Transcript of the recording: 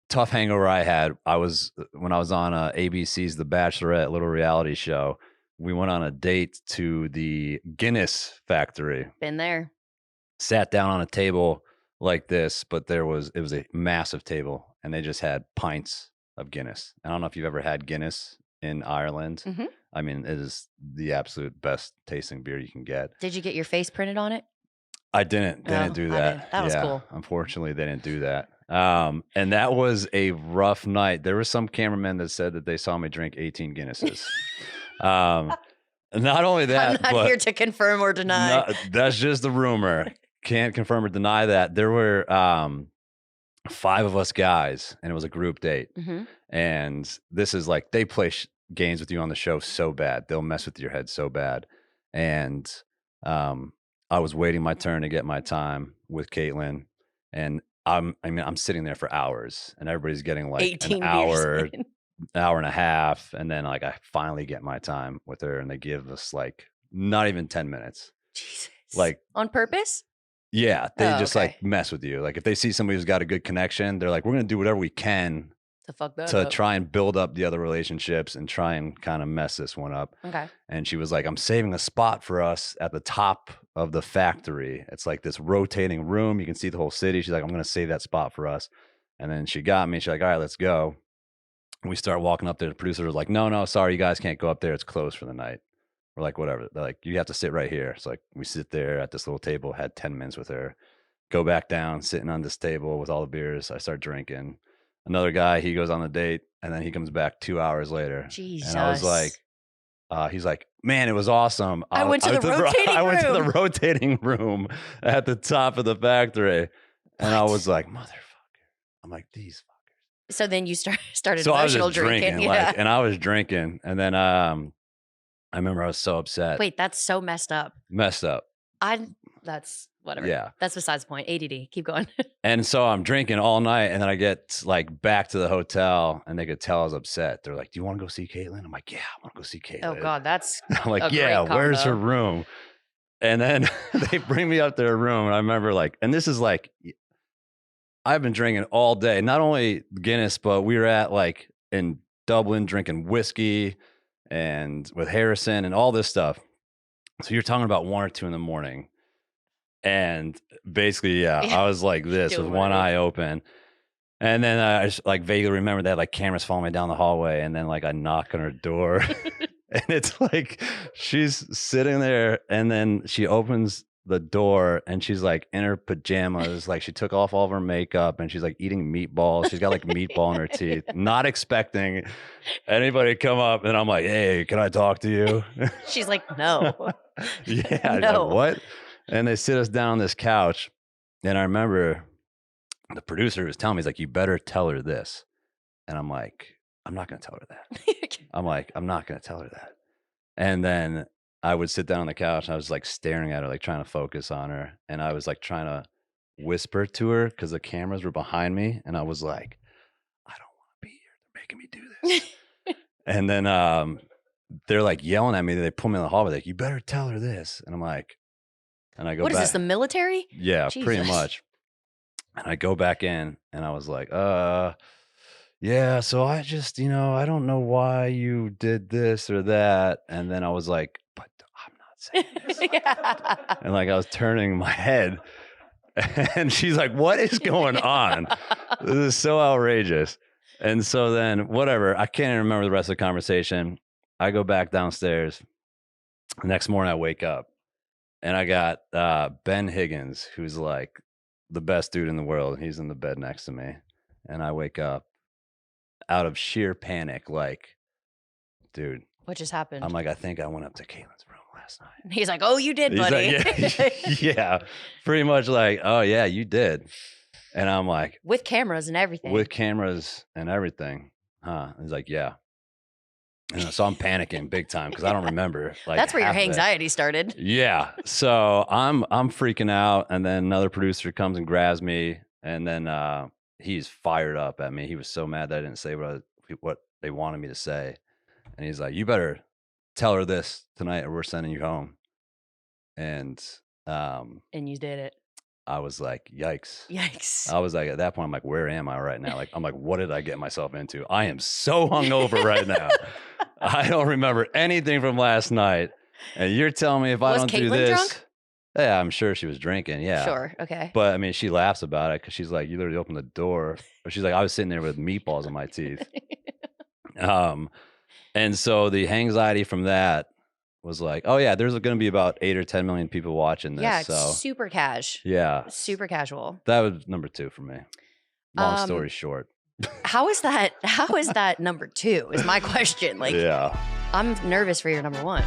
tough hangover I had, when I was on ABC's The Bachelorette, little reality show. We went on a date to the Guinness factory. Been there. Sat down on a table like this, but it was a massive table, and they just had pints of Guinness. I don't know if you've ever had Guinness in Ireland. Mhm. I mean, it is the absolute best tasting beer you can get. Did you get your face printed on it? I didn't. They didn't Oh, do I that. did. That was cool. Unfortunately, they didn't do that. And that was a rough night. There were some cameramen that said that they saw me drink 18 Guinnesses. Not only that, I'm not here to confirm or deny. that's just the rumor. Can't confirm or deny that. There were 5 of us guys, and it was a group date. Mhm. And this is like, they play games with you on the show so bad. They'll mess with your head so bad. And I was waiting my turn to get my time with Caitlin, and I'm sitting there for hours, and everybody's getting like 18 an hour, beers in. hour and a half, and then like I finally get my time with her, and they give us like not even 10 minutes. Jesus. Like, on purpose? yeah, they just okay. like mess with you. Like if they see somebody who's got a good connection, they're like, we're gonna do whatever we can To fuck that to up. try and build up the other relationships and try and kind of mess this one up. Okay. And she was like, I'm saving a spot for us at the top of the factory. It's like this rotating room. You can see the whole city. She's like, I'm going to save that spot for us. And then she got me. She's like, all right, let's go. And we start walking up there. The producer was like, no, sorry, you guys can't go up there. It's closed for the night. We're like, whatever. They're like, you have to sit right here. It's like, we sit there at this little table, had 10 minutes with her, go back down, sitting on this table with all the beers. I start drinking. Another guy, he goes on the date, and then he comes back 2 hours later. Jesus. And I was like, he's like, man, it was awesome. I went to the rotating I went to the room. rotating room at the top of the factory. And I was like, motherfucker. I'm like, these fuckers. So then you started So I was emotional just drinking. drinking, Yeah. and I was drinking. And then I remember I was so upset. Wait, that's so messed up. Messed up. That's whatever. Yeah. That's besides the point. ADD. Keep going. And so I'm drinking all night, and then I get like back to the hotel, and they could tell I was upset. They're like, do you want to go see Caitlin? I'm like, yeah, I want to go see Caitlin. Oh God, that's I'm like, a yeah, great where's her combo. room? And then they bring me up to her room, and I remember like, and this is like, I've been drinking all day, not only Guinness, but we were at like in Dublin drinking whiskey and with Harrison and all this stuff. So you're talking about 1 or 2 in the morning. And basically, yeah, I was like this with Doing one whatever. eye open. And then I just like vaguely remember that like cameras following me down the hallway, and then like I knock on her door, and it's like she's sitting there, and then she opens the door, and she's like in her pajamas, like she took off all of her makeup, and she's like eating meatballs. She's got like meatball in her teeth, not expecting anybody to come up, and I'm like, hey, can I talk to you? She's like, no. Yeah, No. like, what? And they sit us down on this couch, and I remember the producer was telling me, he's like, you better tell her this. And I'm like, I'm not going to tell her that. I'm like, I'm not going to tell her that. And then I would sit down on the couch, and I was like staring at her, like trying to focus on her. And I was like trying to whisper to her because the cameras were behind me. And I was like, I don't want to be here. They're making me do this. And then they're like yelling at me. They pull me in the hallway. Like, you better tell her this. And I'm like, and I go What is back. this, the military? Yeah, pretty Jesus. much. And I go back in, and I was like, yeah, so I just, I don't know why you did this or that. And then I was like, but I'm not saying this. Yeah. And like I was turning my head, and she's like, what is going on? This is so outrageous. And so then whatever, I can't even remember the rest of the conversation. I go back downstairs. The next morning I wake up, and I got Ben Higgins, who's like the best dude in the world. He's in the bed next to me. And I wake up out of sheer panic, like, dude, What just happened? I'm like, I think I went up to Caitlin's room last night. He's like, oh, you did, He's buddy. like, yeah, pretty much like, oh yeah, you did. And I'm like, With cameras and everything. with cameras and everything, huh? He's like, yeah. And so I'm panicking big time because I don't remember. Like, That's where your half of it. anxiety started. Yeah. So I'm freaking out, and then another producer comes and grabs me, and then he's fired up at me. He was so mad that I didn't say what they wanted me to say. And he's like, you better tell her this tonight, or we're sending you home. And And you did it. I was like, yikes. Yikes. I was like, at that point, I'm like, where am I right now? Like, I'm like, what did I get myself into? I am so hungover right now. I don't remember anything from last night. And you're telling me if I don't do Caitlin this. drunk? Yeah, I'm sure she was drinking. Yeah. Sure. Okay. But I mean, she laughs about it because she's like, you literally opened the door. But she's like, I was sitting there with meatballs in my teeth. And so the anxiety from that was like, oh yeah, there's going to be about 8 or 10 million people watching this. Yeah, so super cash. yeah, Super casual. that was number 2 for me. Long story short. How is that number 2 is my question. Like, yeah, I'm nervous for your number 1.